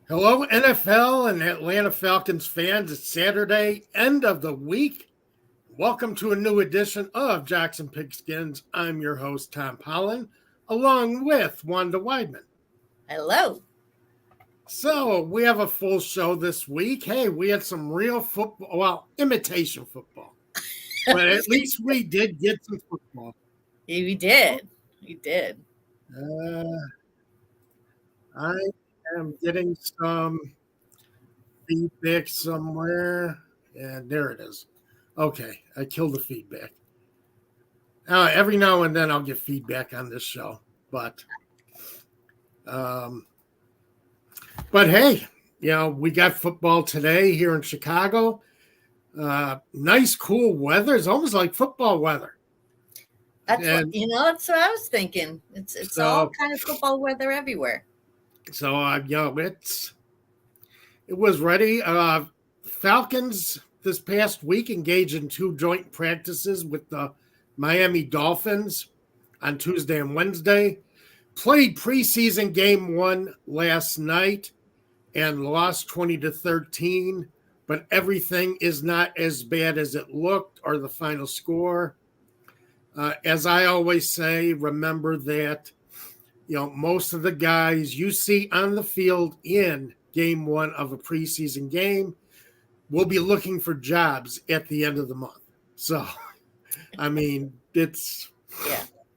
Hello, NFL and Atlanta Falcons fans. It's Saturday, end of the week. Welcome to a new edition of Jackson Pigskins. I'm your host, Tom Pollen, along with Wanda Weidman. Hello. So, we have a full show this week. Hey, we had some real football, well, imitation football, but at least we did get some football. We did. We did. Uh, I am getting some feedback somewhere, and there it is. Okay, I killed the feedback. Every now and then I'll get feedback on this show, but um, but hey, we got football today here in Chicago. Nice, cool weather. It's almost like football weather. That's that's what I was thinking. It's all kind of football weather everywhere. So it was ready. Falcons this past week engaged in 2 joint practices with the Miami Dolphins on Tuesday and Wednesday. Played preseason game 1 last night and lost 20-13, but everything is not as bad as it looked or the final score. As I always say, remember that most of the guys you see on the field in game 1 of a preseason game will be looking for jobs at the end of the month. So, I mean, it's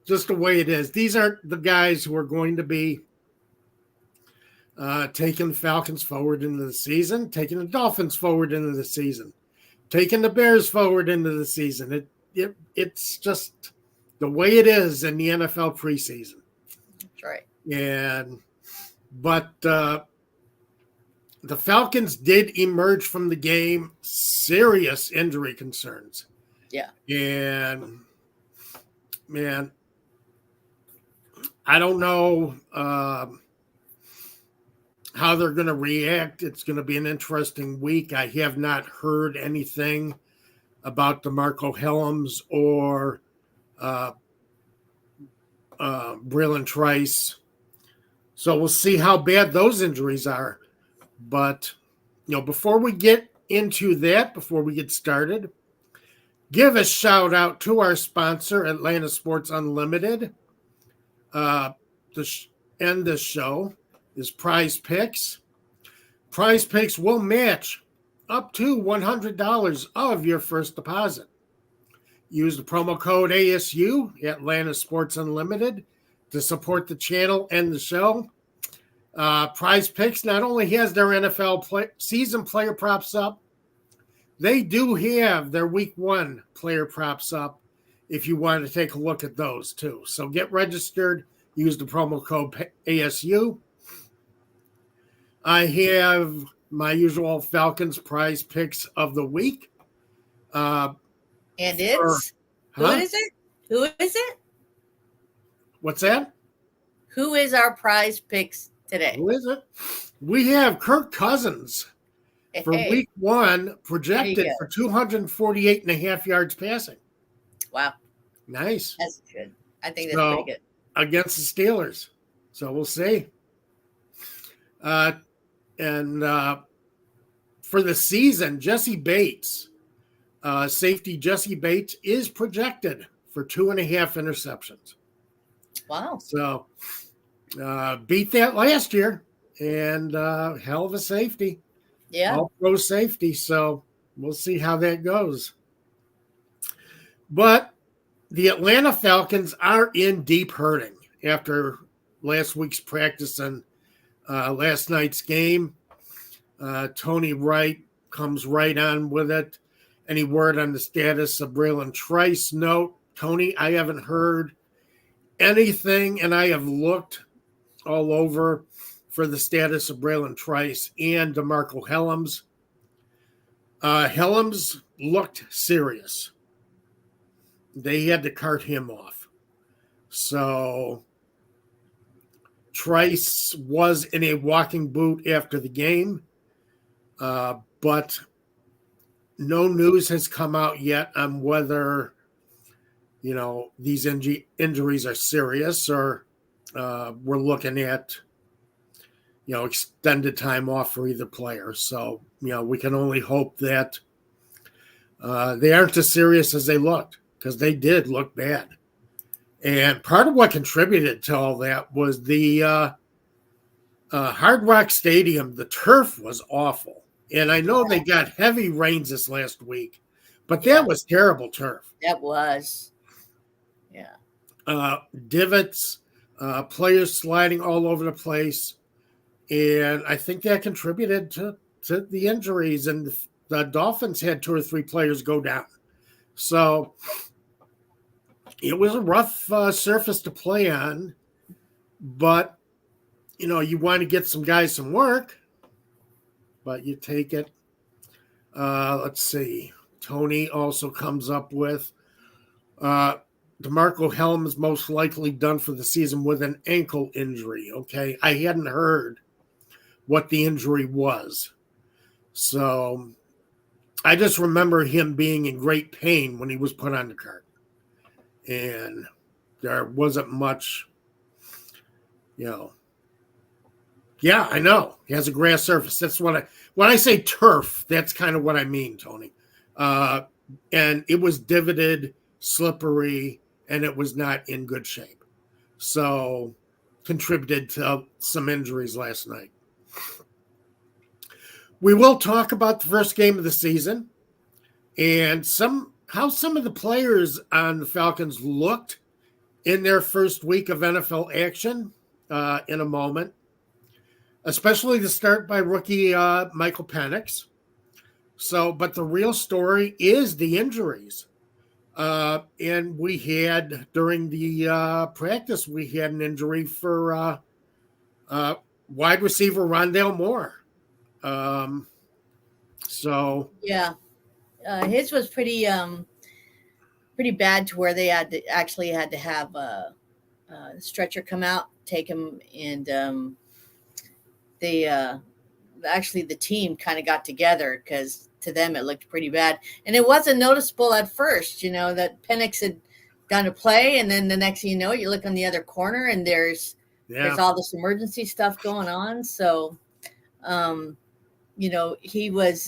just the way it is. These aren't the guys who are going to be taking the Falcons forward into the season, taking the Dolphins forward into the season, taking the Bears forward into the season. It's just the way it is in the NFL preseason. That's right. But the Falcons did emerge from the game serious injury concerns. Yeah. And man, I don't know how they're going to react. It's going to be an interesting week. I have not heard anything about DeMarco Hellams or Braylon Trice. So we'll see how bad those injuries are. But, before we get into that, before we get started, give a shout out to our sponsor, Atlanta Sports Unlimited. To end this show is Prize Picks. Prize Picks will match up to $100 of your first deposit. Use the promo code ASU, Atlanta Sports Unlimited, to support the channel and the show. Prize Picks not only has their NFL season player props up, they do have their week 1 player props up if you want to take a look at those too. So get registered, use the promo code ASU. I have my usual Falcons Prize Picks of the week. And it's Who is it? Who is it? What's that? Who is our Prize Picks today? Who is it? We have Kirk Cousins for week 1 projected for 248.5 yards passing. Wow. Nice. That's good. I think that's pretty good. Against the Steelers. So we'll see. And for the season, Jesse Bates, safety Jesse Bates, is projected for 2.5 interceptions. Wow. So beat that last year, and hell of a safety. Yeah. All pro safety. So we'll see how that goes. But the Atlanta Falcons are in deep hurting after last week's practice and last night's game. Tony Wright comes right on with it. Any word on the status of Braylon Trice? No, Tony, I haven't heard anything, and I have looked all over for the status of Braylon Trice and DeMarco Hellams. Hellams looked serious. They had to cart him off. So Trice was in a walking boot after the game, but no news has come out yet on whether, these injuries are serious or we're looking at, extended time off for either player. So, we can only hope that they aren't as serious as they looked, because they did look bad. And part of what contributed to all that was the Hard Rock Stadium. The turf was awful. And I know they got heavy rains this last week, but that was terrible turf. That was. Yeah. Divots, players sliding all over the place. And I think that contributed to the injuries. And the Dolphins had 2 or 3 players go down. So it was a rough surface to play on. But, you want to get some guys some work, but you take it. Let's see. Tony also comes up with DeMarco Helms most likely done for the season with an ankle injury. Okay. I hadn't heard what the injury was. So I just remember him being in great pain when he was put on the cart. And there wasn't much, Yeah, I know. He has a grass surface. That's when I say turf, that's kind of what I mean, Tony. And it was divoted, slippery, and it was not in good shape. So contributed to some injuries last night. We will talk about the first game of the season and how some of the players on the Falcons looked in their first week of NFL action in a moment, especially to start by rookie Michael Penix. But the real story is the injuries. And we had, during the practice, we had an injury for wide receiver Rondale Moore. His was pretty bad, to where they had to have a stretcher come out, take him, and the team kind of got together, because to them it looked pretty bad, and it wasn't noticeable at first, that Penix had done a play, and then the next thing you know, you look on the other corner and there's all this emergency stuff going on. So he was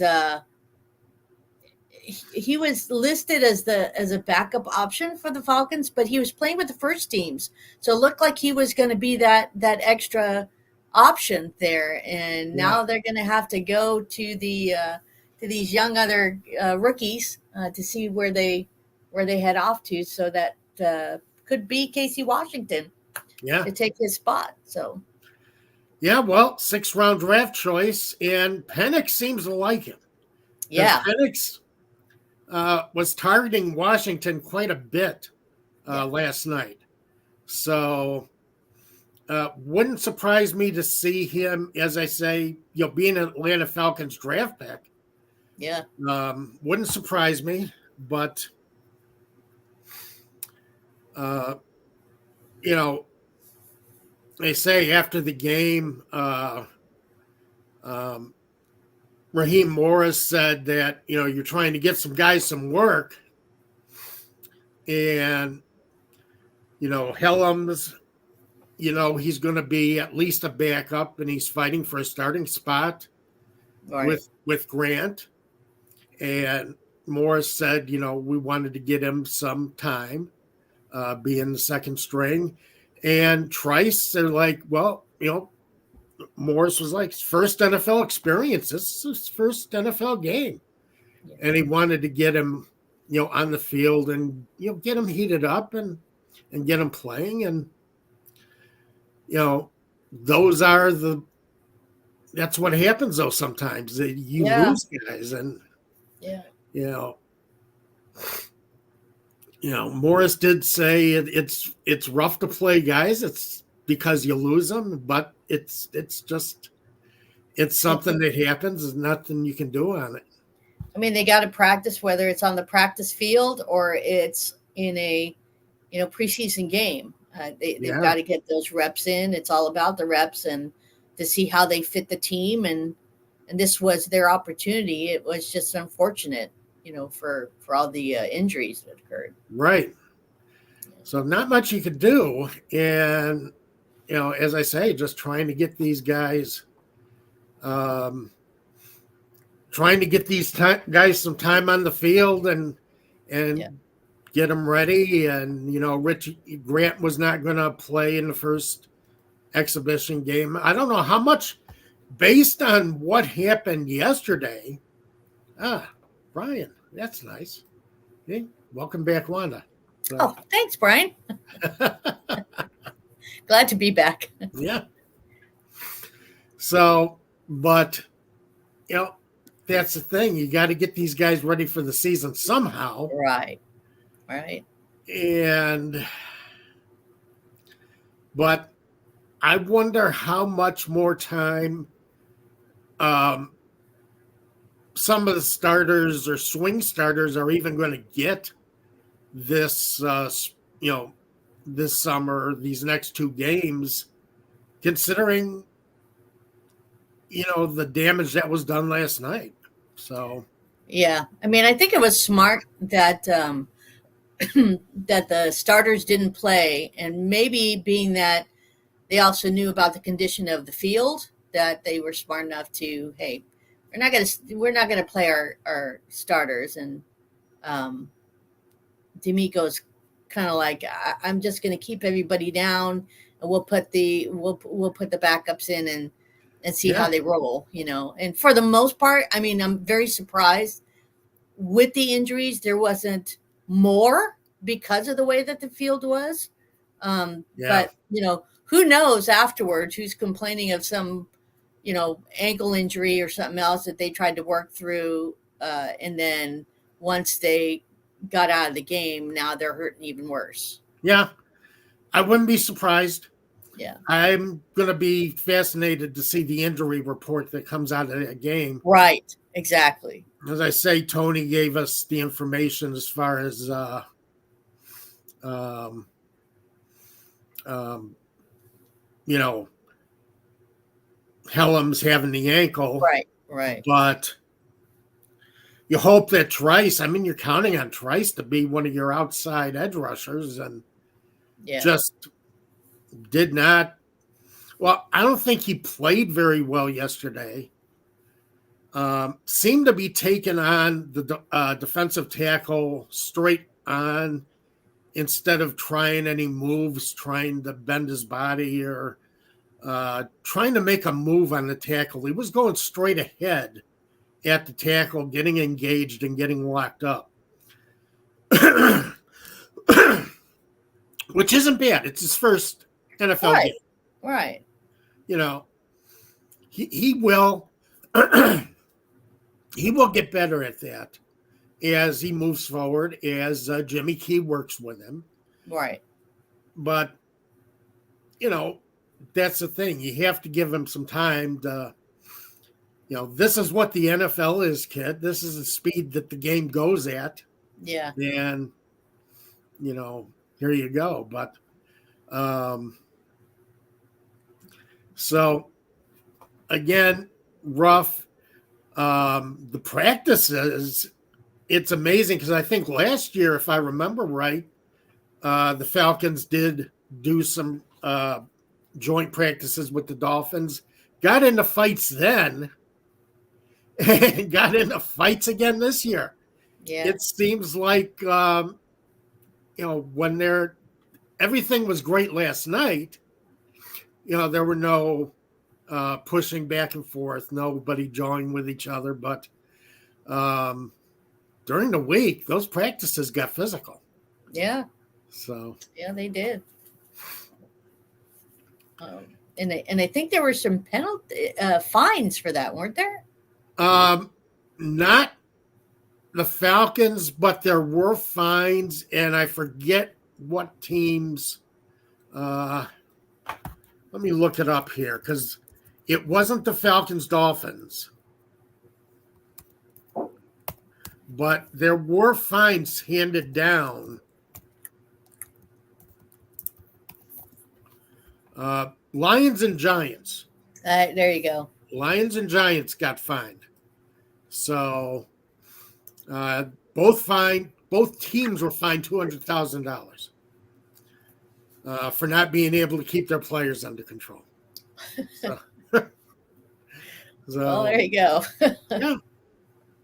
listed as a backup option for the Falcons, but he was playing with the first teams, so it looked like he was going to be that extra option there. And now they're going to have to go to these young other rookies to see where they head off to. So that could be Casey Washington to take his spot. So. Yeah, well, 6th-round draft choice, and Penix seems to like him. Yeah. Penix was targeting Washington quite a bit last night. So wouldn't surprise me to see him, as I say, being an Atlanta Falcons draft pick. Yeah. Wouldn't surprise me, but they say after the game, Raheem Morris said that, you're trying to get some guys some work, and, Helms, he's going to be at least a backup, and he's fighting for a starting spot with Grant. And Morris said, we wanted to get him some time being the second string. And Trice, they're like, well, Morris was like, first NFL experience. This is his first NFL game. Yeah. And he wanted to get him, on the field and, get him heated up and get him playing. And, that's what happens though sometimes. You lose guys, and Morris did say it's rough to play guys. It's because you lose them, but it's something that happens. There's nothing you can do on it. I mean, they got to practice, whether it's on the practice field or it's in a preseason game. They've got to get those reps in. It's all about the reps and to see how they fit the team. And this was their opportunity. It was just unfortunate, for all the injuries that occurred. Right. So not much you could do. And, as I say, just trying to get these guys Um, trying to get these guys some time on the field and Yeah. get them ready. And Rich Grant was not going to play in the first exhibition game. I don't know how much, based on what happened yesterday. Brian, that's nice. Hey, welcome back, Wanda. So, Oh, thanks, Brian. Glad to be back. yeah. So, but that's the thing. You got to get these guys ready for the season somehow. Right. But I wonder how much more time some of the starters or swing starters are even going to get this, this summer, these next two games, considering, the damage that was done last night. So, Yeah. I mean, I think it was smart that that the starters didn't play, and maybe being that they also knew about the condition of the field, that they were smart enough to, hey, we're not gonna play our starters. And D'Amico's kind of like, I'm just gonna keep everybody down, and we'll put the backups in and see how they roll, And for the most part, I mean, I'm very surprised with the injuries. There wasn't more because of the way that the field was. But, who knows afterwards who's complaining of some, ankle injury or something else that they tried to work through. And then once they got out of the game, now they're hurting even worse. Yeah, I wouldn't be surprised. Yeah. I'm going to be fascinated to see the injury report that comes out of that game. Right. Exactly. As I say, Tony gave us the information as far as Hellam's having the ankle. Right. But you hope that Trice, you're counting on Trice to be one of your outside edge rushers, and just did not. Well, I don't think he played very well yesterday. Seemed to be taking on the defensive tackle straight on instead of trying any moves, trying to bend his body or trying to make a move on the tackle. He was going straight ahead at the tackle, getting engaged and getting locked up. Which isn't bad. It's his first NFL game. Right. He will he will get better at that as he moves forward, as Jimmy Key works with him. Right. But, that's the thing. You have to give him some time to, this is what the NFL is, kid. This is the speed that the game goes at. Yeah. And, here you go. But, so, again, rough. The practices, it's amazing because I think last year, if I remember right, the Falcons did do some joint practices with the Dolphins, got into fights then, and got into fights again this year. Yeah. It seems like, when everything was great last night, there were no pushing back and forth, nobody jawing with each other. But during the week, those practices got physical. Yeah. So. Yeah, they did. And I think there were some penalty fines for that, weren't there? Not the Falcons, but there were fines, and I forget what teams. Let me look it up here because it wasn't the Falcons Dolphins, but there were fines handed down. Lions and Giants. There you go. Lions and Giants got fined. So both teams were fined $200,000 for not being able to keep their players under control. So. Well, there So you go. yeah,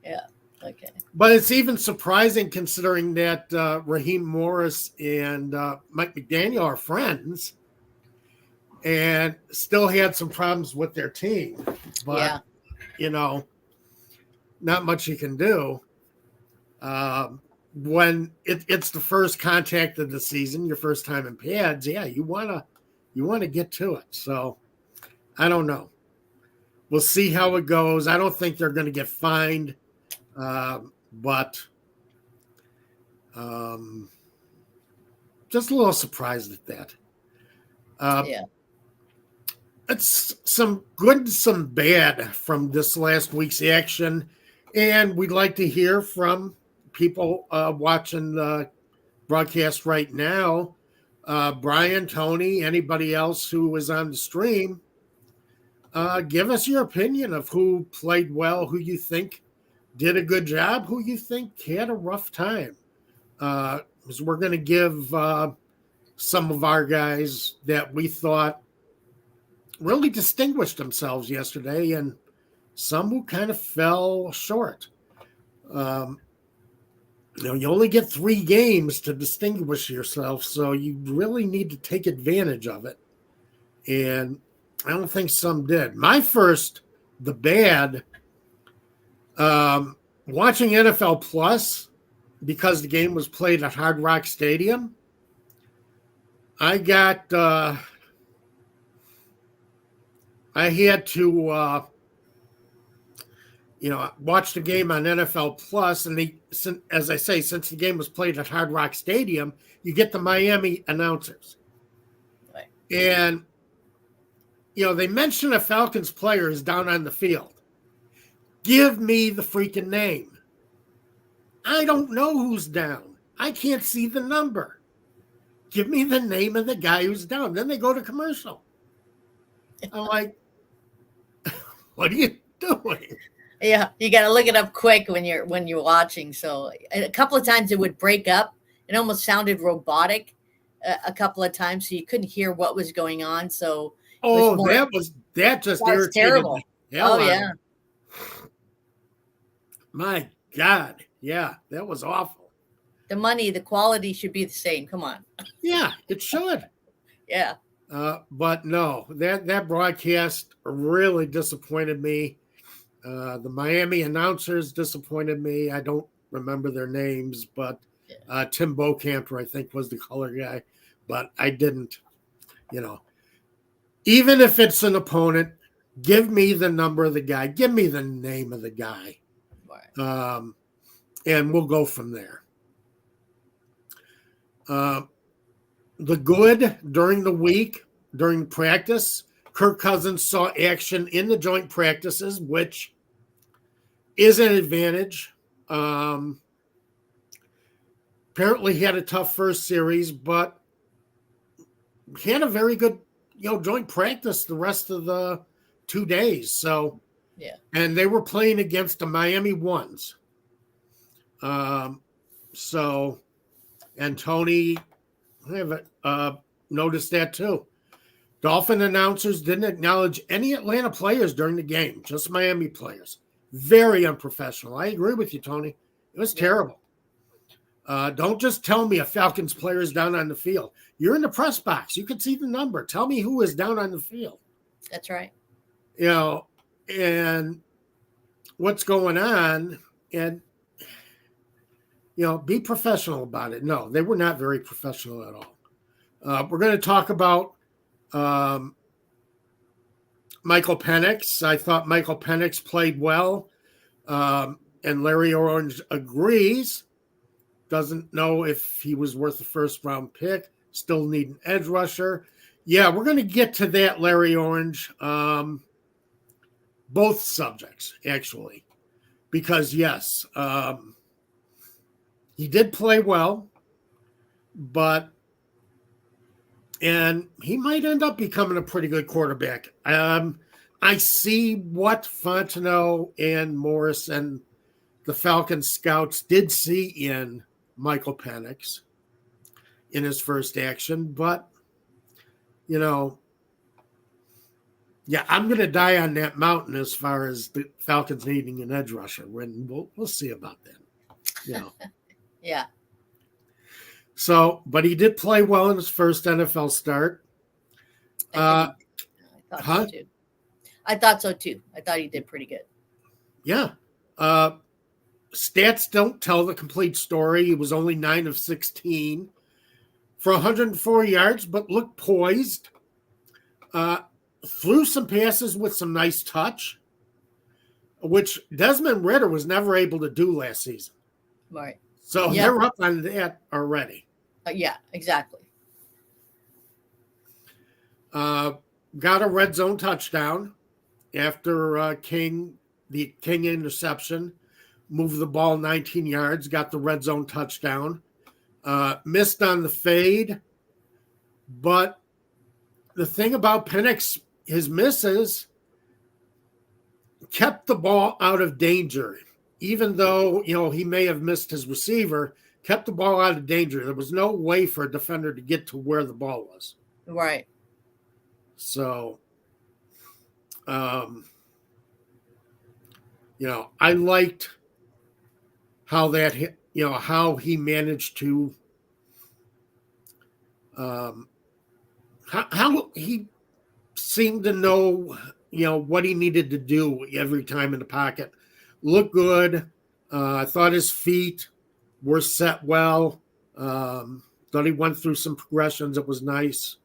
Yeah. Okay. but it's even surprising considering that Raheem Morris and Mike McDaniel are friends and still had some problems with their team. But Yeah. you know, not much you can do. When it's the first contact of the season, your first time in pads, yeah, you wanna get to it. So I don't know. We'll see how it goes. I don't think they're going to get fined, but um, just a little surprised at that. Uh, Yeah. it's some good, some bad from this last week's action, and we'd like to hear from people watching the broadcast right now. Brian, Tony, anybody else who was on the stream, give us your opinion of who played well, who you think did a good job, who you think had a rough time. Because we're going to give some of our guys that we thought really distinguished themselves yesterday, and some who kind of fell short. Um, you only get 3 games to distinguish yourself, so you really need to take advantage of it. And I don't think some did. The bad, watching NFL Plus because the game was played at Hard Rock Stadium. I got, I had to, watch the game on NFL Plus, and as I say, since the game was played at Hard Rock Stadium, you get the Miami announcers, Right. and they mention a Falcons player is down on the field. Give me the freaking name. I don't know who's down. I can't see the number. Give me the name of the guy who's down. Then they go to commercial. I'm like, what are you doing? Yeah, you got to look it up quick when you're watching. So a couple of times it would break up. It almost sounded robotic a couple of times, so you couldn't hear what was going on. So Oh, that just that was irritated terrible. the hell Oh out of yeah, me. My God, yeah, that was awful. the quality should be the same. Come on. Yeah, it should. Yeah. But no, that broadcast really disappointed me. The Miami announcers disappointed me. I don't remember their names, but Tim Bokamper, I think, was the color guy. But I didn't, even if it's an opponent, give me the number of the guy, give me the name of the guy, Right. and we'll go from there. The good during the week, during practice, Kirk Cousins saw action in the joint practices, which is an advantage. Apparently had a tough first series, but had a very good, joint practice the rest of the 2 days. So, Yeah. and they were playing against the Miami ones. So, and Tony, I have noticed that too. Dolphin announcers didn't acknowledge any Atlanta players during the game, just Miami players. Very unprofessional. I agree with you, Tony. It was terrible. Don't just tell me a Falcons player is down on the field. You're in the press box. You can see the number. Tell me who is down on the field. That's right. And what's going on, and be professional about it. No, they were not very professional at all. We're going to talk about Michael Penix. I thought Michael Penix played well, and Larry Orange agrees. Doesn't know if he was worth a first-round pick. Still need an edge rusher. Yeah, we're going to get to that, Larry Orange. Both subjects, actually. Because, yes, he did play well, and he might end up becoming a pretty good quarterback. I see what Fontenot and Morris and the Falcons scouts did see in Michael Penix in his first action, but Yeah, I'm going to die on that mountain as far as the Falcons needing an edge rusher. When we'll see about that. You know. Yeah. So, but he did play well in his first NFL start. I think I thought so Huh? too. I thought so too. I thought he did pretty good. Yeah. Stats don't tell the complete story. He was only 9 of 16 for 104 yards, but looked poised. Threw some passes with some nice touch, which Desmond Ridder was never able to do last season. Right. So Yeah. they're up on that already. Yeah, exactly. Got a red zone touchdown after the King interception, moved the ball 19 yards, got the red zone touchdown. Missed on the fade, but the thing about Penix, his misses kept the ball out of danger. Even though, he may have missed his receiver, kept the ball out of danger. There was no way for a defender to get to where the ball was. Right. So, I liked how how he managed to, how he seemed to know, what he needed to do every time in the pocket. Looked good. I thought his feet were set well. Thought he went through some progressions. It was nice.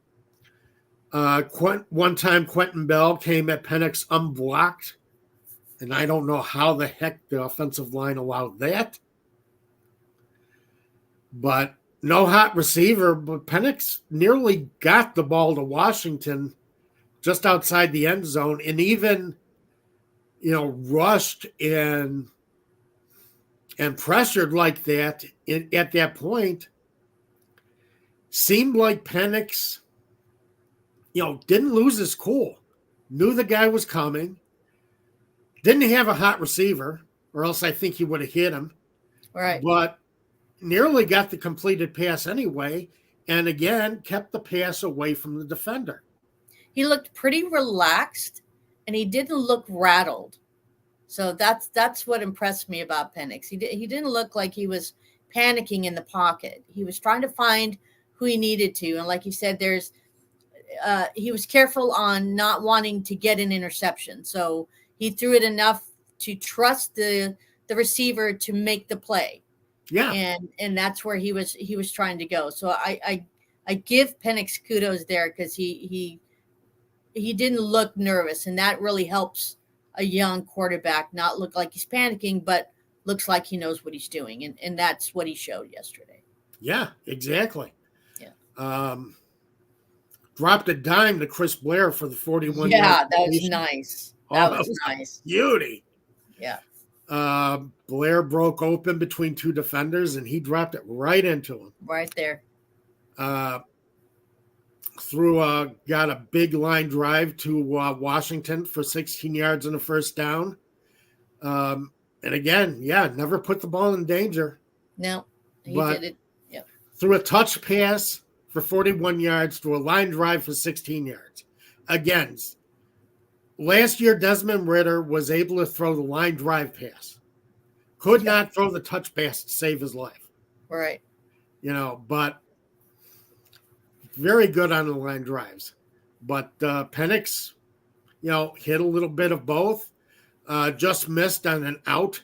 One time Quentin Bell came at Penix unblocked, and I don't know how the heck the offensive line allowed that. But no hot receiver, but Penix nearly got the ball to Washington just outside the end zone, and even, rushed and pressured like that at that point. Seemed like Penix, didn't lose his cool. Knew the guy was coming. Didn't have a hot receiver, or else I think he would have hit him. Right. But nearly got the completed pass anyway, and again, kept the pass away from the defender. He looked pretty relaxed, and he didn't look rattled. So that's what impressed me about Penix. He didn't look like he was panicking in the pocket. He was trying to find who he needed to, and like you said, he was careful on not wanting to get an interception. So he threw it enough to trust the receiver to make the play. Yeah, and that's where he was trying to go. So I give Penix kudos there, because he didn't look nervous, and that really helps a young quarterback not look like he's panicking, but looks like he knows what he's doing, and that's what he showed yesterday. Yeah, exactly. Yeah. Dropped a dime to Chris Blair for the 41. Yeah, that was nice. That was nice. Beauty. Yeah. Blair broke open between two defenders, and he dropped it right into him. Right there. Got a big line drive to Washington for 16 yards and a first down. And again, never put the ball in danger. No, he did it. Yeah. Threw a touch pass for 41 yards to a line drive for 16 yards. Again, last year, Desmond Ridder was able to throw the line drive pass. Could not throw the touch pass to save his life. Right. But very good on the line drives. But Penix, hit a little bit of both. Just missed on an out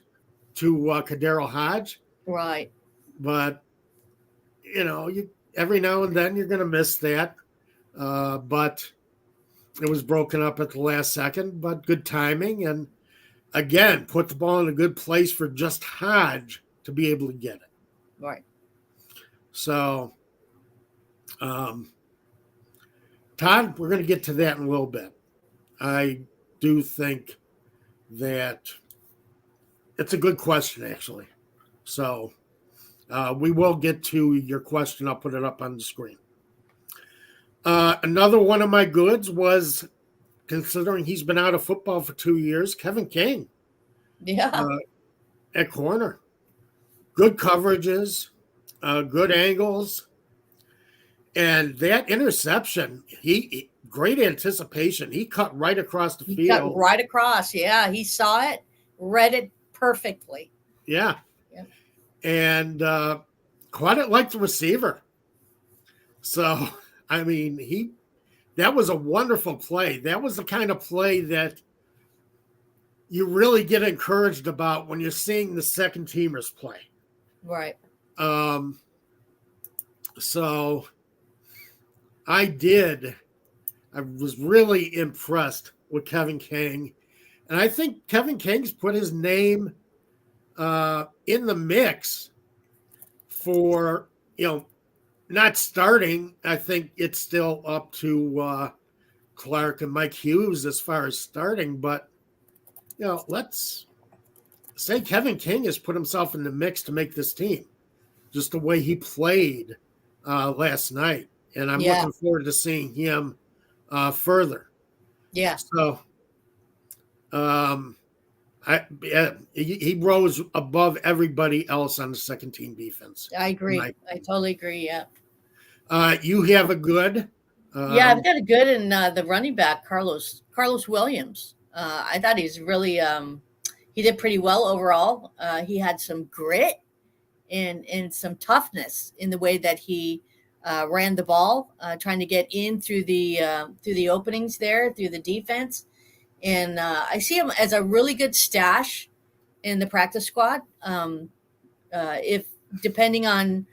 to Kadero Hodge. Right. But, every now and then you're going to miss that. But it was broken up at the last second, but good timing. And again, put the ball in a good place for just Hodge to be able to get it. Right. So, Todd, we're going to get to that in a little bit. I do think that it's a good question, actually. So, we will get to your question. I'll put it up on the screen. Another one of my goods was, considering he's been out of football for 2 years, Kevin King. Yeah. At corner. Good coverages, good angles. And that interception, great anticipation. He cut right across the He cut field. right across. Yeah, he saw it, read it perfectly. Yeah. Yep. And caught it like the receiver. So, I mean, that was a wonderful play. That was the kind of play that you really get encouraged about when you're seeing the second teamers play. Right. So I was really impressed with Kevin King. And I think Kevin King's put his name in the mix for, not starting. I think it's still up to Clark and Mike Hughes as far as starting. But, let's say Kevin King has put himself in the mix to make this team, just the way he played last night. And I'm looking forward to seeing him further. Yeah. So he rose above everybody else on the second team defense. I agree. I totally agree. Yeah. You have a good. I've got a good in the running back, Carlos Williams. I thought he's really he did pretty well overall. He had some grit and some toughness in the way that he ran the ball, trying to get in through the openings there, through the defense. And I see him as a really good stash in the practice squad. If depending on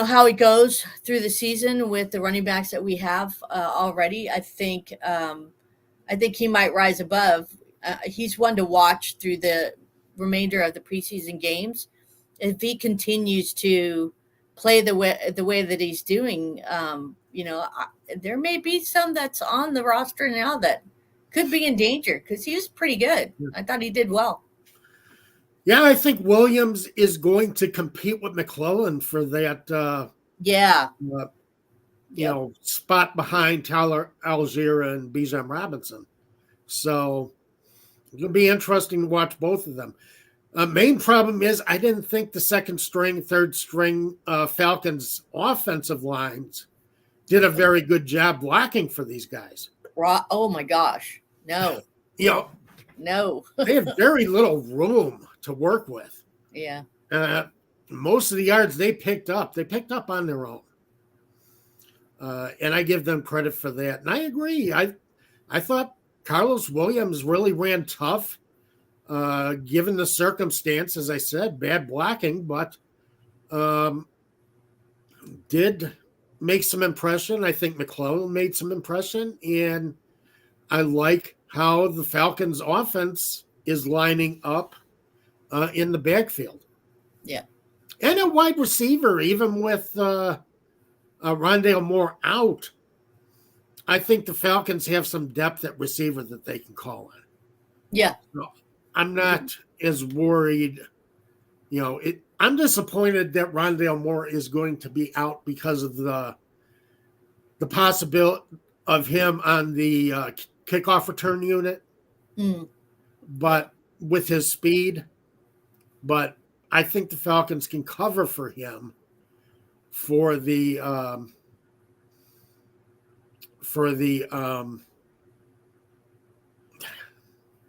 how he goes through the season with the running backs that we have already, I think he might rise above. He's one to watch through the remainder of the preseason games. If he continues to play the way that he's doing, there may be some that's on the roster now that could be in danger because he was pretty good. I thought he did well. Yeah, I think Williams is going to compete with McClellan for that. Spot behind Tyler Algier and Bijan Robinson. So it'll be interesting to watch both of them. Main problem is I didn't think the second string, third string Falcons offensive lines did a very good job blocking for these guys. Oh my gosh. No. No. They have very little room to work with. Yeah. Most of the yards they picked up on their own. And I give them credit for that. And I agree. I thought Carlos Williams really ran tough, given the circumstance, as I said, bad blocking, but did make some impression. I think McClellan made some impression, and I like how the Falcons offense is lining up in the backfield. Yeah. And a wide receiver, even with Rondale Moore out, I think the Falcons have some depth at receiver that they can call on. Yeah. So I'm not as worried. I'm disappointed that Rondale Moore is going to be out because of the possibility of him on the kickoff return unit. But with his speed, but I think the Falcons can cover for him for the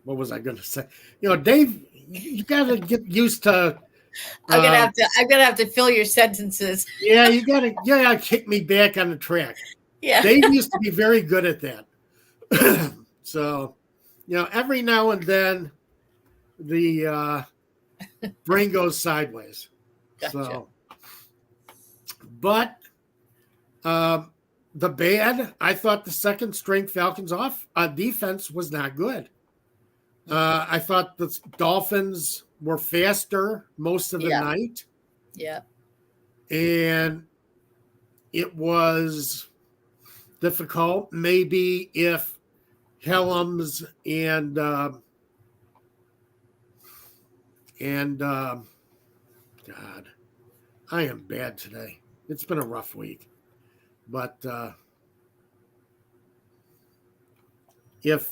what was I going to say? Dave, you got to get used to. I'm gonna have to fill your sentences. Yeah, you gotta kick me back on the track. Yeah, Dave used to be very good at that. So, every now and then, the brain goes sideways. Gotcha. So, but the bad, I thought the second string Falcons defense was not good. I thought the Dolphins were faster most of the night. Yeah. And it was difficult. Maybe if Helms and God, I am bad today. It's been a rough week. But if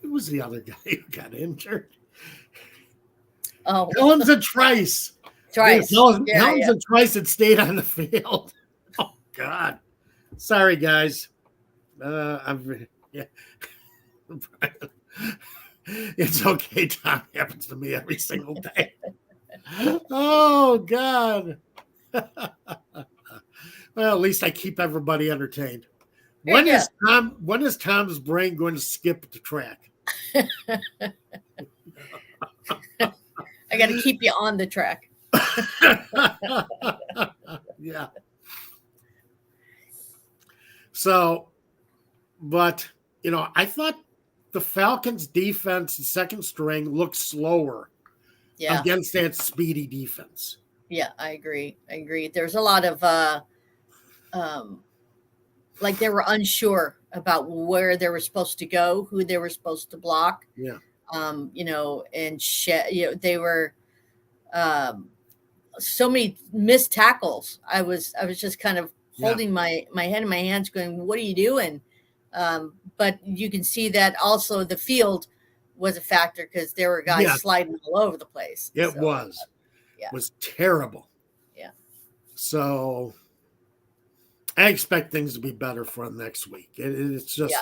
who was the other guy who got injured? Oh, Helms and Trice. Trice. Helms and Trice had stayed on the field. God. Sorry, guys. Yeah. It's okay. Tom happens to me every single day. Oh God. Well, at least I keep everybody entertained. There you go. When is Tom's brain going to skip the track? I got to keep you on the track. Yeah. So, but I thought the Falcons defense, the second string, looked slower against that speedy defense. Yeah, I agree. There's a lot of like they were unsure about where they were supposed to go, who they were supposed to block. Yeah. And they were so many missed tackles. I was just kind of holding my head in my hands going, what are you doing? But you can see that also the field was a factor because there were guys sliding all over the place. It was terrible. Yeah. So I expect things to be better for him next week. It's just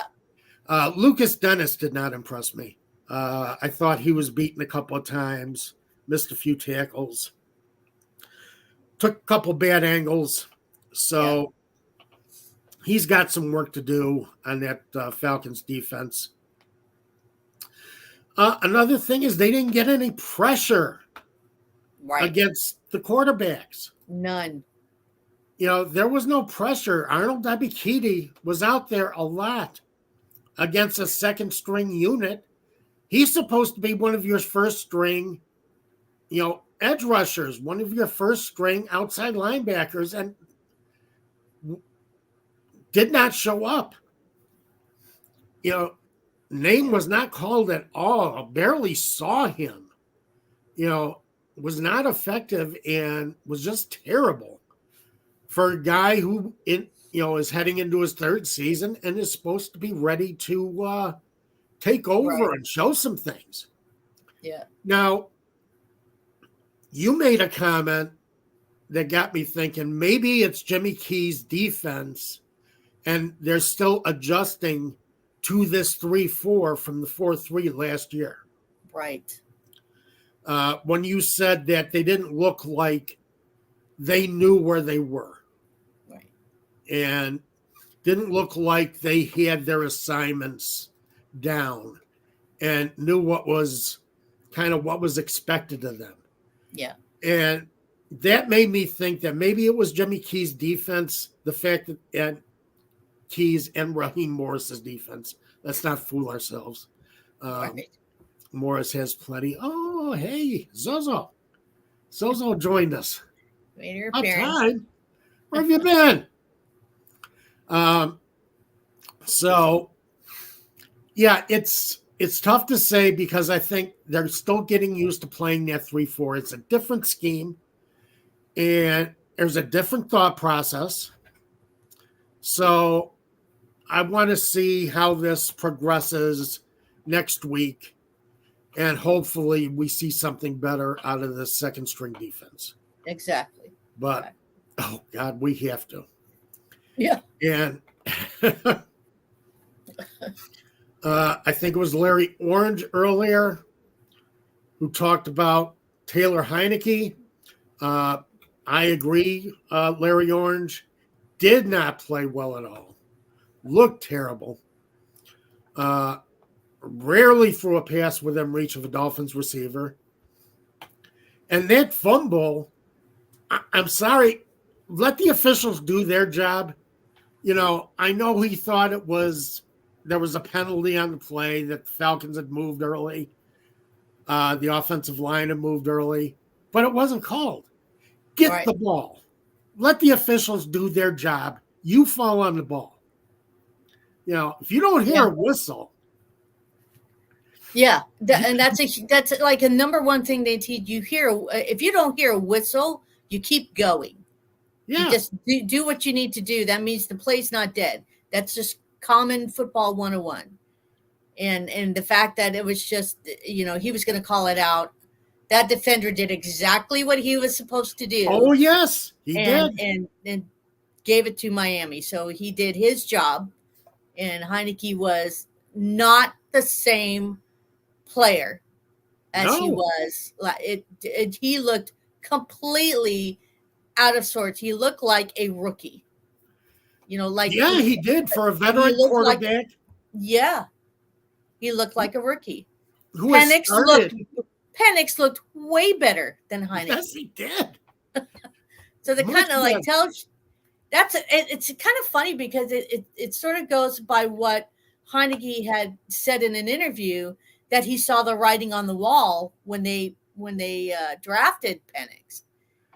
Lucas Dennis did not impress me. I thought he was beaten a couple of times, missed a few tackles, took a couple bad angles. So he's got some work to do on that Falcons defense. Another thing is they didn't get any pressure against the quarterbacks. None. There was no pressure. Arnold Ebiketie was out there a lot against a second string unit. He's supposed to be one of your first string, edge rushers, one of your first string outside linebackers, and did not show up. Name was not called at all. I barely saw him. Was not effective and was just terrible for a guy who is heading into his third season and is supposed to be ready to take over and show some things. Yeah. Now, you made a comment that got me thinking maybe it's Jimmy Key's defense and they're still adjusting to this 3-4 from the 4-3 last year. Right. When you said that they didn't look like they knew where they were. Right. And didn't look like they had their assignments down and knew what was expected of them. Yeah. And that made me think that maybe it was Jimmy Key's defense, the fact that Keys and Raheem Morris's defense. Let's not fool ourselves. Right. Morris has plenty. Oh, hey, Zozo. Zozo joined us. Made your Up appearance. time. Where have you been? So, yeah, it's tough to say because I think they're still getting used to playing that 3-4. It's a different scheme, and there's a different thought process. So I want to see how this progresses next week, and hopefully we see something better out of the second string defense. Exactly. But, oh, God, we have to. Yeah. And I think it was Larry Orange earlier who talked about Taylor Heineke. I agree. Larry Orange did not play well at all. Looked terrible. Rarely threw a pass within reach of a Dolphins receiver. And that fumble, I'm sorry, let the officials do their job. I know he thought there was a penalty on the play, that the Falcons had moved early. The offensive line had moved early, but it wasn't called. Get the ball. Let the officials do their job. You fall on the ball. If you don't hear a whistle. Yeah, and that's like a number one thing they teach you here. If you don't hear a whistle, you keep going. Yeah. You just do what you need to do. That means the play's not dead. That's just common football 101. And the fact that it was just, he was going to call it out. That defender did exactly what he was supposed to do. Oh, yes, he did. And gave it to Miami. So he did his job, and Heineke was not the same player as he No. was. He looked completely out of sorts. He looked like a rookie. Like Yeah, he did for a he veteran looked like, quarterback yeah, he looked like a rookie. who has Penix looked started. Penix looked way better than Heineke. Yes, he did. So the Much kind of like better. tells it's kind of funny because it sort of goes by what Heineke had said in an interview, that he saw the writing on the wall when they drafted Penix,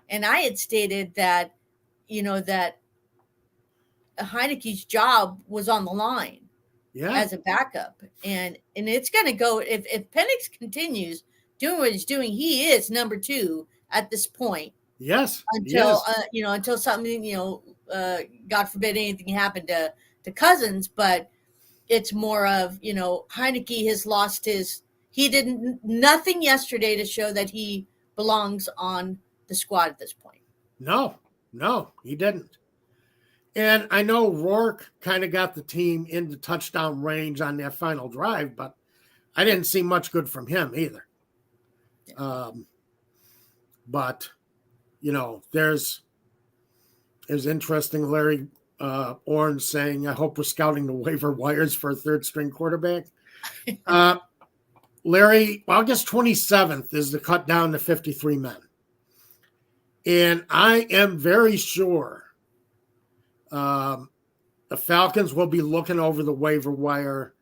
and I had stated that that Heineke's job was on the line Yeah. as a backup, and it's going to go if Penix continues doing what he's doing, he is number 2 at this point Yes, he until is. until something God forbid anything happened to Cousins, but it's more of Heineke has lost he did nothing yesterday to show that he belongs on the squad at this point. No, he didn't. And I know Rourke kind of got the team into touchdown range on that final drive, but I didn't see much good from him either. But there's interesting. Larry Orange saying, "I hope we're scouting the waiver wires for a third string quarterback." Larry, August 27th is the cut down to 53 men, and I am very sure the Falcons will be looking over the waiver wire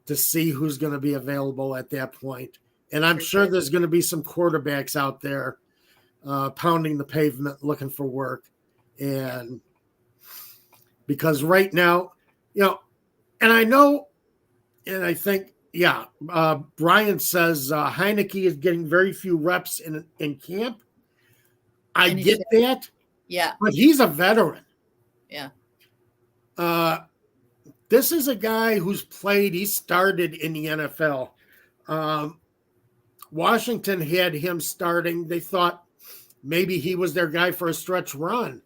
to see who's going to be available at that point. And I'm sure there's going to be some quarterbacks out there pounding the pavement looking for work. And because right now, and I know, and I think, Brian says Heineke is getting very few reps in camp. I get that. Yeah. But he's a veteran. Yeah. This is a guy who's played, he started in the NFL. Washington had him starting. They thought maybe he was their guy for a stretch run.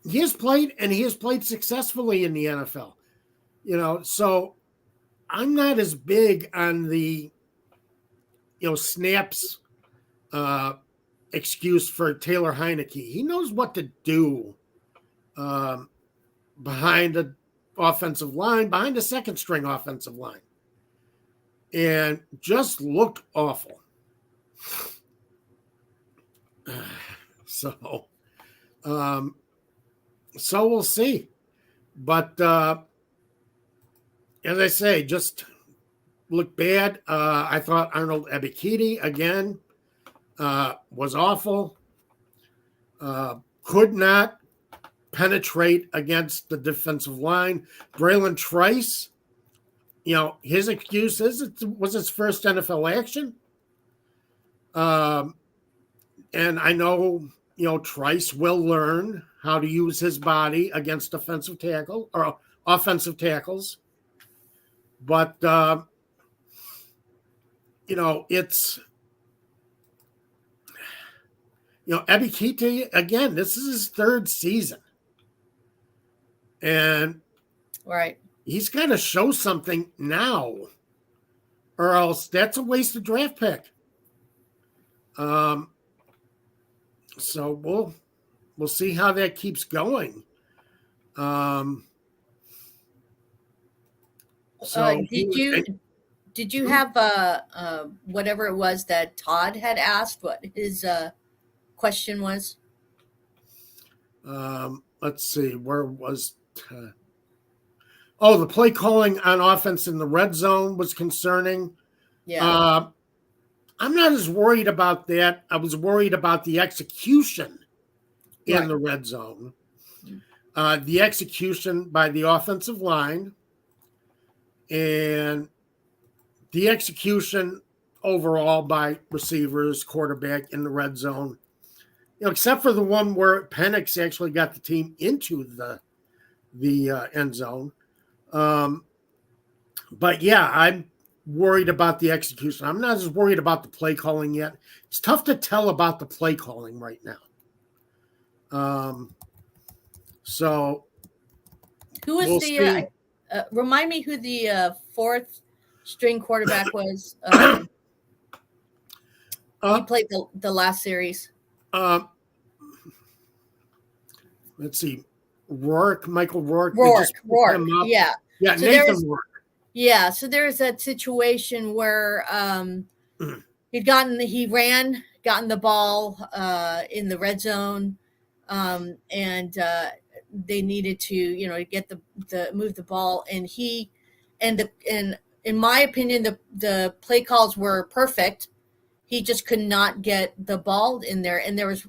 He has played, and he has played successfully in the NFL. So I'm not as big on the, snaps excuse for Taylor Heineke. He knows what to do behind the offensive line, behind the second string offensive line, and just looked awful. So we'll see. But as I say, just looked bad. I thought Arnold Ebiketie again was awful. Could not penetrate against the defensive line. Braylon Trice, his excuse is it was his first NFL action. And I know, Trice will learn how to use his body against offensive tackles. But, it's, Ebiketie, again, this is his third season. And right, he's got to show something now, or else that's a wasted draft pick. So we'll see how that keeps going. Did you have whatever it was that Todd had asked? What his question was? Let's see, where was? The play calling on offense in the red zone was concerning. Yeah. I'm not as worried about that. I was worried about the execution in the red zone. The execution by the offensive line and the execution overall by receivers, quarterback in the red zone. Except for the one where Penix actually got the team into the end zone. But yeah, I'm worried about the execution. I'm not as worried about the play calling yet. It's tough to tell about the play calling right now. So Who was we'll the? see. Remind me who the fourth string quarterback was. He Uh, played the last series. uh, let's see. Michael Rourke. They just picked him Rourke. up. Yeah. Yeah, So there Nathan was Rourke. Yeah, so there's that situation where he ran, gotten the ball in the red zone, and they needed to, get the move the ball, and in my opinion, the play calls were perfect. He just could not get the ball in there, and there was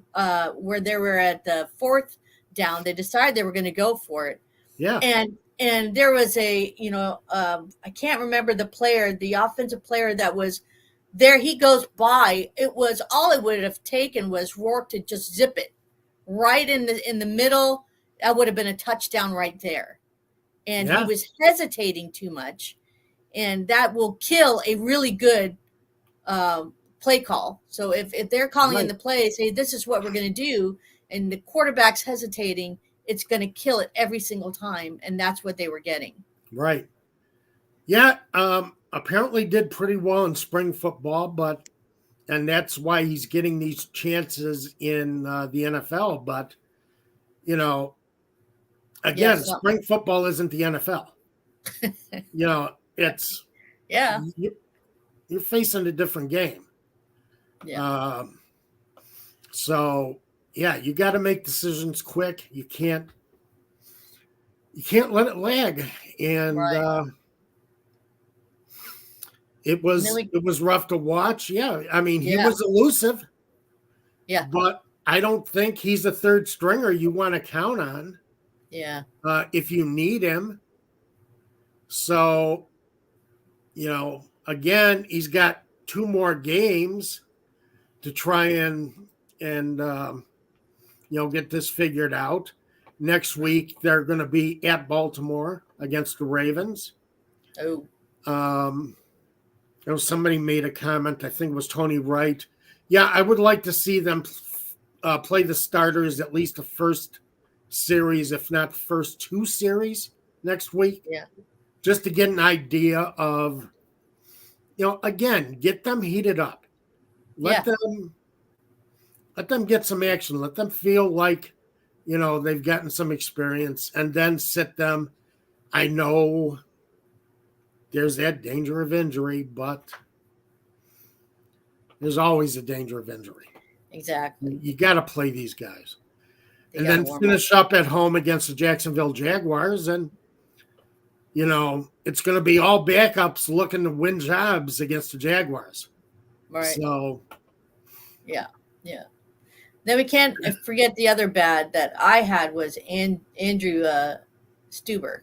where they were at the fourth down, they decided they were going to go for it, Yeah. and there was I can't remember the offensive player that was there. He goes by. All it would have taken was Rourke to just zip it right in the middle. That would have been a touchdown right there. And he Yeah. was hesitating too much, and that will kill a really good play call. So if they're calling in Right. the play, say this is what we're going to do, and the quarterback's hesitating, it's going to kill it every single time, and that's what they were getting. Right. Yeah. Apparently did pretty well in spring football, and that's why he's getting these chances in the NFL. But you know, again, Yes. spring football isn't the NFL. It's Yeah. you're facing a different game. Yeah. So yeah, you got to make decisions quick. You can't let it lag. And Right. it was rough to watch. Yeah, I mean he Yeah. was elusive, Yeah. but I don't think he's a third stringer you want to count on. Yeah. If you need him. So, again, he's got 2 more games to try and get this figured out. Next week they're going to be at Baltimore against the Ravens. Oh. Somebody made a comment. I think it was Tony Wright. Yeah, I would like to see them play the starters at least the first series, if not the first 2 series next week. Yeah. Just to get an idea of, again, get them heated up. Let them get some action. Let them feel like, they've gotten some experience, and then sit them. I know there's that danger of injury, but there's always a danger of injury. Exactly. You got to play these guys. They and then finish up at home against the Jacksonville Jaguars. And, it's going to be all backups looking to win jobs against the Jaguars. Right. So, yeah. Then we can't forget the other bad that I had was Andrew Stuber.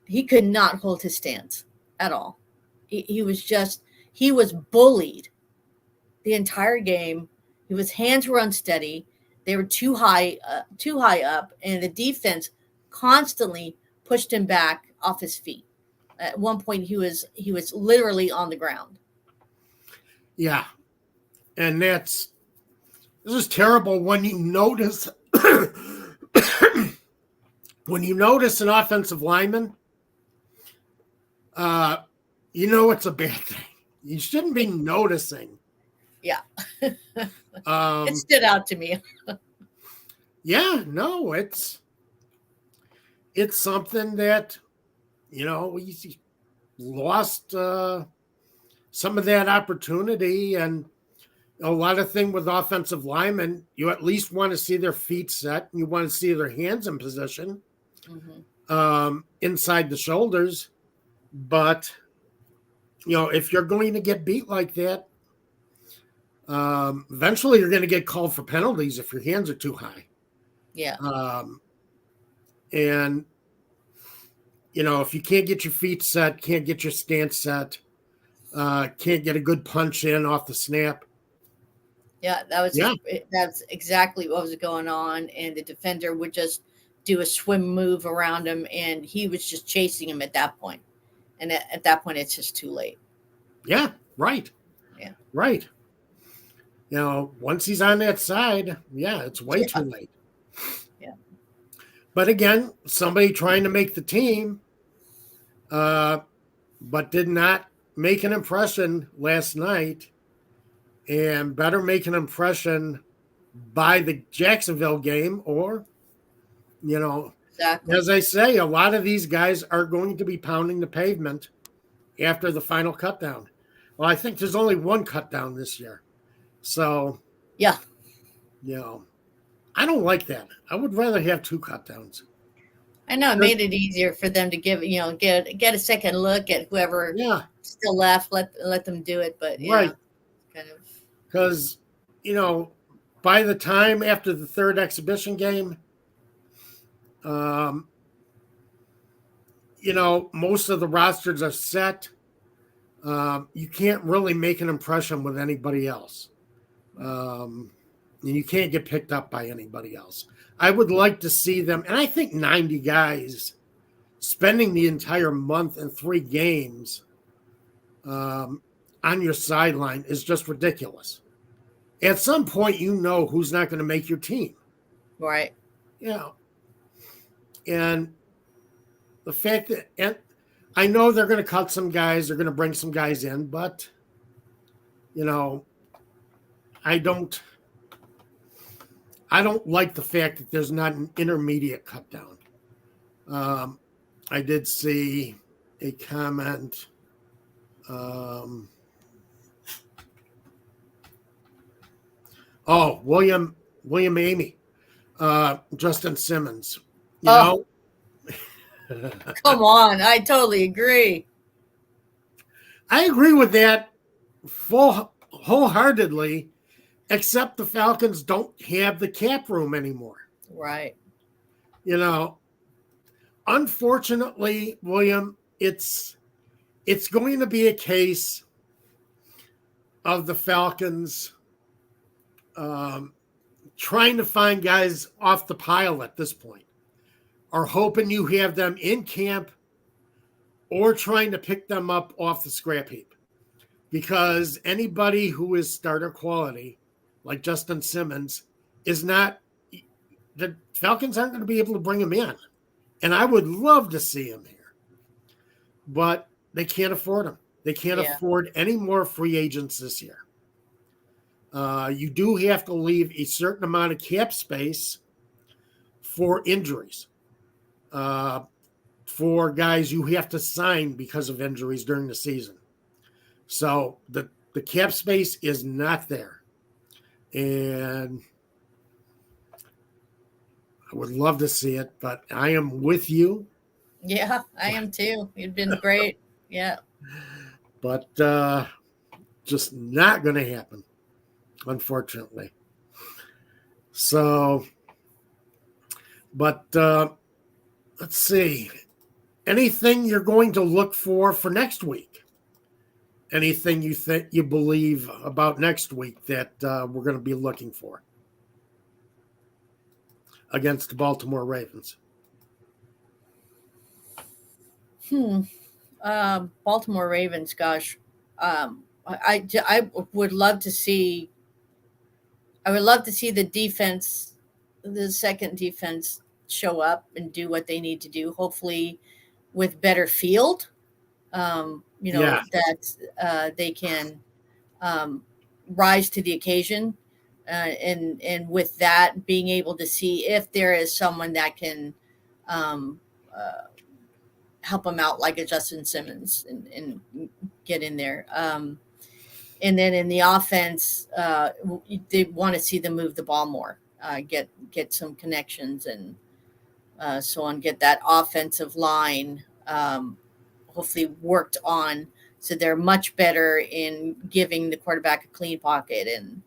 He could not hold his stance at all. He was bullied the entire game. His hands were unsteady. They were too high up, and the defense constantly pushed him back off his feet. At one point, he was literally on the ground. Yeah, and this is terrible when you notice an offensive lineman. It's a bad thing. You shouldn't be noticing. Yeah. It stood out to me. Yeah, no, it's something that, we lost some of that opportunity. And a lot of thing with offensive linemen, you at least want to see their feet set, and you want to see their hands in position, inside the shoulders. But, if you're going to get beat like that, eventually you're going to get called for penalties if your hands are too high. Yeah. And, if you can't get your feet set, can't get your stance set, can't get a good punch in off the snap. Yeah, that's exactly what was going on. And the defender would just do a swim move around him, and he was just chasing him at that point. And at that point, it's just too late. Yeah, right. Yeah. Right. Once he's on that side, yeah, it's way too late. Yeah. But again, somebody trying to make the team, but did not make an impression last night, and better make an impression by the Jacksonville game, or, Exactly. as I say, a lot of these guys are going to be pounding the pavement after the final cut down. Well, I think there's only one cut down this year. So, Yeah. I don't like that. I would rather have two cut downs. I know it made it easier for them to get a second look at whoever Yeah, still left. Let them do it, but right. kind of. Because, by the time after the third exhibition game, most of the rosters are set. You can't really make an impression with anybody else. And you can't get picked up by anybody else. I would like to see them, and I think 90 guys spending the entire month and 3 games on your sideline is just ridiculous. At some point, who's not going to make your team. Right. And the fact that, and I know they're going to cut some guys, they're going to bring some guys in, but, I don't like the fact that there's not an intermediate cut down. I did see a comment. William Amy, Justin Simmons. Come on, I totally agree. I agree with that wholeheartedly, except the Falcons don't have the cap room anymore. Right. Unfortunately, William, it's going to be a case of the Falcons trying to find guys off the pile at this point, or hoping you have them in camp, or trying to pick them up off the scrap heap. Because anybody who is starter quality, like Justin Simmons, is not, the Falcons aren't going to be able to bring him in. And I would love to see him here. But they can't afford him. They can't afford any more free agents this year. You do have to leave a certain amount of cap space for injuries. For guys you have to sign because of injuries during the season. So the cap space is not there. And I would love to see it, but I am with you. Yeah, I am too. You've been great. Yeah. But just not going to happen, unfortunately. So, but let's see. Anything you're going to look for next week? Anything you think you believe about next week that we're going to be looking for against the Baltimore Ravens? Baltimore Ravens, gosh. I would love to see. I would love to see the defense, the second defense, show up and do what they need to do. Hopefully, with better field. That they can rise to the occasion, and with that, being able to see if there is someone that can help them out, like a Justin Simmons, and get in there. And then in the offense, they want to see them move the ball more, get some connections, and so on. Get that offensive line hopefully worked on, so they're much better in giving the quarterback a clean pocket and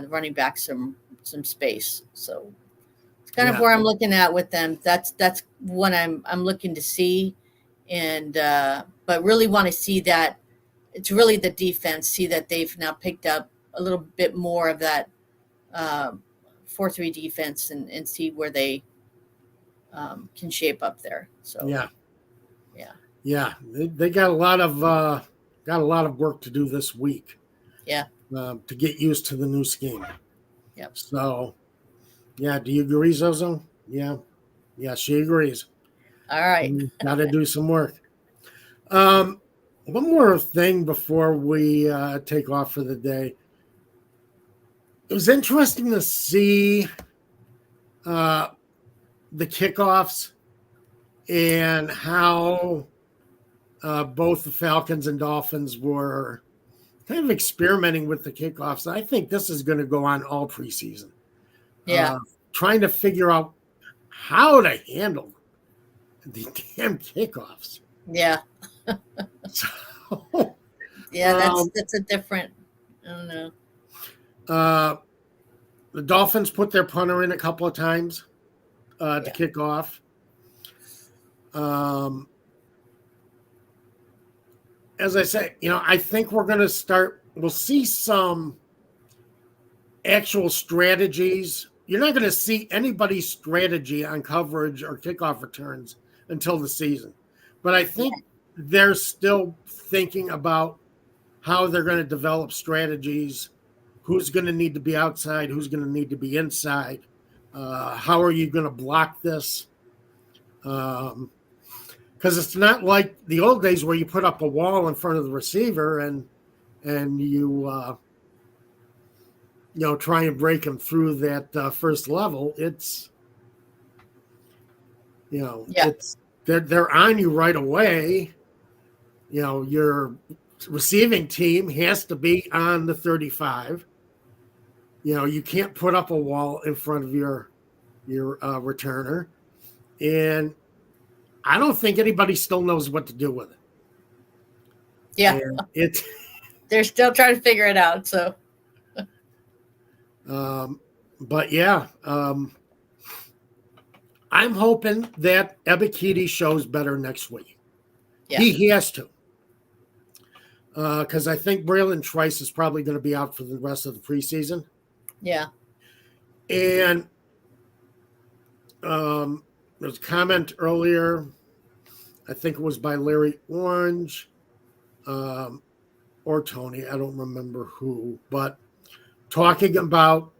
the running back some space. So it's kind of where I'm looking at with them. That's what I'm looking to see, and but really want to see that it's really the defense. See that they've now picked up a little bit more of that 4-3 defense, and see where they can shape up there. So yeah, they got a lot of work to do this week. Yeah. to get used to the new scheme. Yep. So, yeah, do you agree, Zozo? Yeah. Yeah, she agrees. All right. Got to do some work. Um, One more thing before we take off for the day. It was interesting to see uh, the kickoffs and how both the Falcons and Dolphins were kind of experimenting with the kickoffs. I think this is going to go on all preseason. Yeah. Trying to figure out how to handle the damn kickoffs. Yeah. So, Yeah. That's a different. I don't know. The Dolphins put their punter in a couple of times to kick off. As I say, I think we're going to start. We'll see some actual strategies. You're not going to see anybody's strategy on coverage or kickoff returns until the season. But I think they're still thinking about how they're going to develop strategies, who's going to need to be outside, who's going to need to be inside, how are you going to block this? Because it's not like the old days where you put up a wall in front of the receiver and you try and break them through that first level. It's it's they're on you right away. Your receiving team has to be on the 35. You can't put up a wall in front of your returner, and I don't think anybody still knows what to do with it. Yeah, they're still trying to figure it out. So, but yeah, I'm hoping that Ebiketie shows better next week. Yeah. He has to. Because I think Braylon Trice is probably going to be out for the rest of the preseason. Yeah. And there's a comment earlier, I think it was by Larry Orange or Tony, I don't remember who, but talking about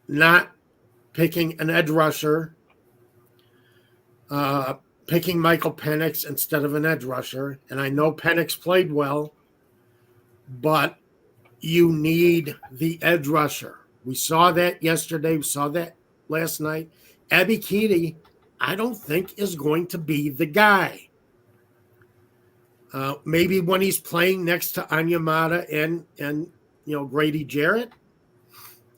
not picking an edge rusher, picking Michael Penix instead of an edge rusher. And I know Penix played well, but you need the edge rusher. We saw that yesterday. We saw that last night. Ebiketie, I don't think, is going to be the guy. Maybe when he's playing next to Onyemata and Grady Jarrett,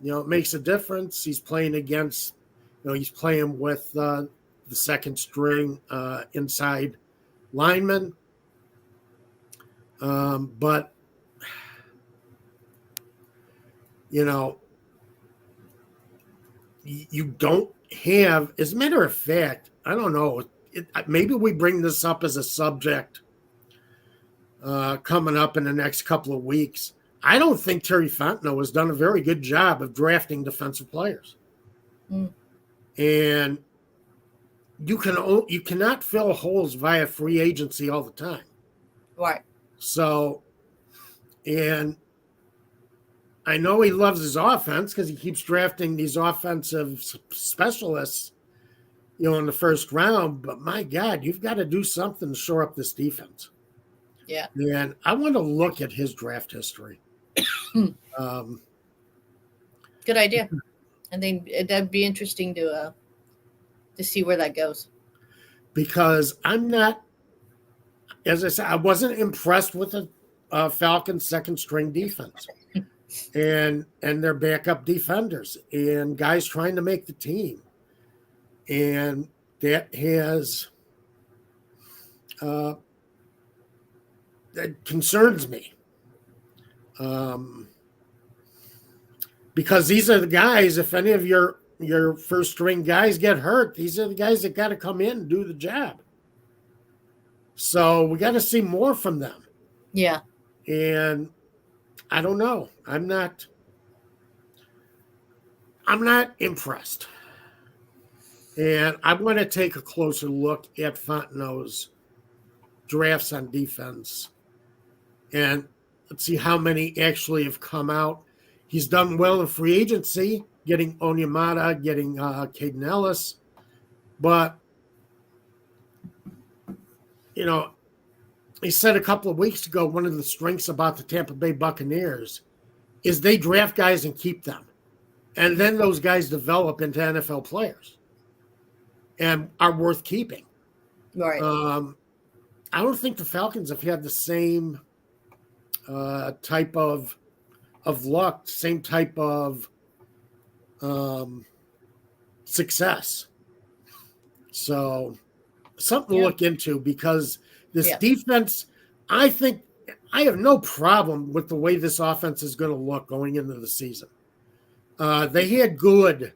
it makes a difference. He's playing against, he's playing with the second string inside lineman. But you don't have, as a matter of fact, I don't know, maybe we bring this up as a subject coming up in the next couple of weeks. I don't think Terry Fontenot has done a very good job of drafting defensive players. And you cannot fill holes via free agency all the time. Right. So, and I know he loves his offense because he keeps drafting these offensive specialists, in the first round. But my God, you've got to do something to shore up this defense. Yeah. And I want to look at his draft history. Good idea. I think that'd be interesting to see where that goes. Because I'm not, as I said, I wasn't impressed with the Falcons' second string defense. and their backup defenders and guys trying to make the team. And that has that concerns me. Because these are the guys, if any of your first string guys get hurt, these are the guys that got to come in and do the job. So we got to see more from them. Yeah. And I don't know. I'm not impressed. And I want to take a closer look at Fontenot's drafts on defense. And Let's see how many actually have come out. He's done well in free agency, getting Onyemata, getting Caden Ellis. But, you know, he said a couple of weeks ago, one of the strengths about the Tampa Bay Buccaneers is they draft guys and keep them. And then those guys develop into NFL players and are worth keeping. Right. I don't think the Falcons have had the same type of luck, same type of success. So something to look into, because this defense, I think I have no problem with the way this offense is going to look going into the season. They had good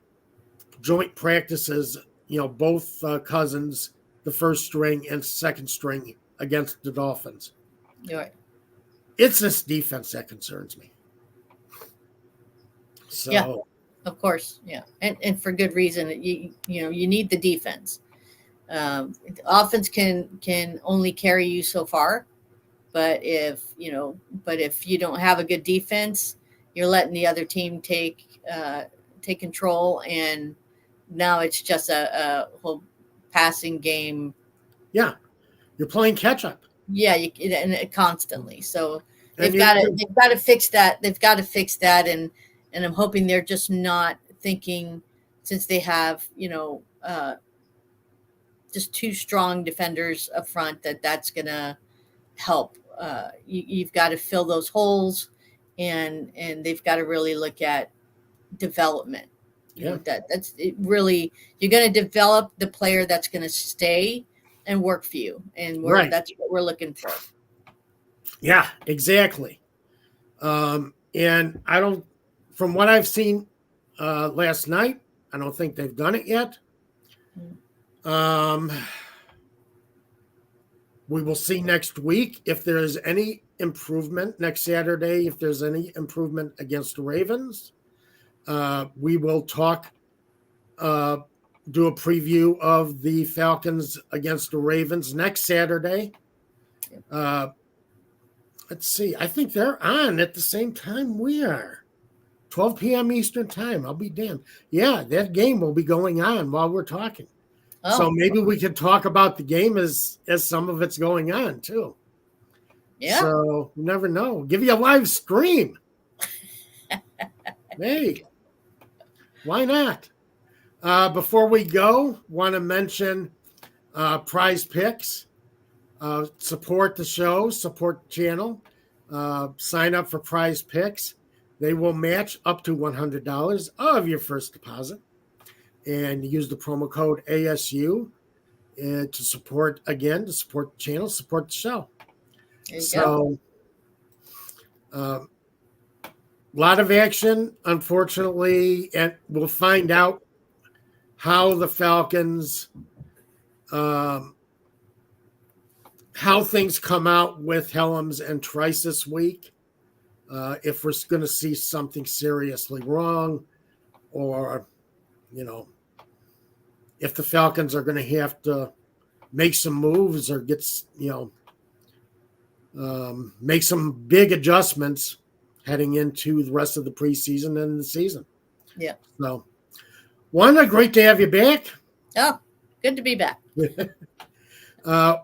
joint practices, both Cousins, the first string and second string against the Dolphins. Right. It's this defense that concerns me. So, yeah, of course, yeah, and for good reason. You need the defense. Offense can only carry you so far, but if you don't have a good defense, you're letting the other team take control, and now it's just a whole passing game. Yeah, you're playing catch up. Yeah, and constantly. So they've got to fix that. They've got to fix that, and I'm hoping they're just not thinking, since they have just two strong defenders up front, that's gonna help. You've got to fill those holes, and they've got to really look at development. That's it. Really, you're going to develop the player that's going to stay and work for you, and that's what we're looking for. Yeah, exactly. And I don't, from what I've seen last night, I don't think they've done it yet. We will see next week if there is any improvement next Saturday, if there's any improvement against the Ravens. We will talk, do a preview of the Falcons against the Ravens next Saturday. Let's see. I think they're on at the same time we are. 12 p.m. Eastern time. I'll be damned. Yeah, that game will be going on while we're talking. Oh. So maybe we could talk about the game as some of it's going on too. Yeah. So you never know. Give you a live stream. Hey, why not? Before we go, want to mention Prize Picks. Support the show, support the channel. Sign up for Prize Picks. They will match up to $100 of your first deposit. And use the promo code ASU to support the channel, support the show. So, a lot of action, unfortunately, and we'll find out how the Falcons, how things come out with Helms and Trice this week. If we're going to see something seriously wrong, or, if the Falcons are going to have to make some moves or make some big adjustments heading into the rest of the preseason and the season. Yeah. So, Wanda, great to have you back. Oh, good to be back.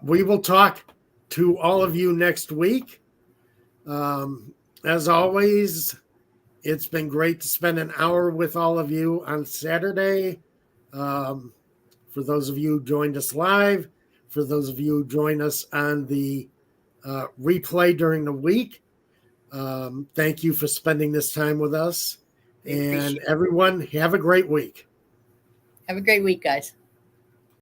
We will talk to all of you next week. As always, it's been great to spend an hour with all of you on Saturday. For those of you who joined us live, for those of you who joined us on the replay during the week, thank you for spending this time with us. And everyone, have a great week. Have a great week, guys.